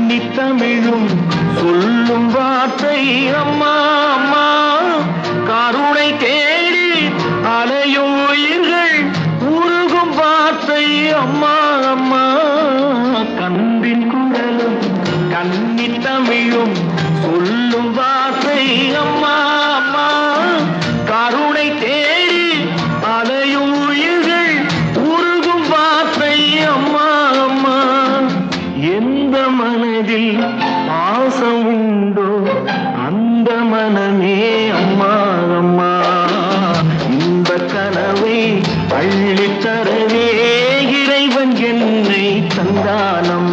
கன்னித்தமிழும் சொல்லும் வார்த்தை அம்மா அம்மா. கருணை தேடி அலையும் உயிர்கள் உருகும் வார்த்தை அம்மா அம்மா. கண்பின் குரலும் கன்னித்தமிழும் சொல்லும் வார்த்தை அம்மா அம்மா. கருணை தேடி அலையும் உயிர்கள் உருகும் வார்த்தை அம்மா அம்மா. எந்த மனதில் பாசம் உண்டோ அந்த மனமே அம்மா அம்மா. இந்த கனவை அள்ளித்தரவே இறைவன் என்னை தந்தானம்.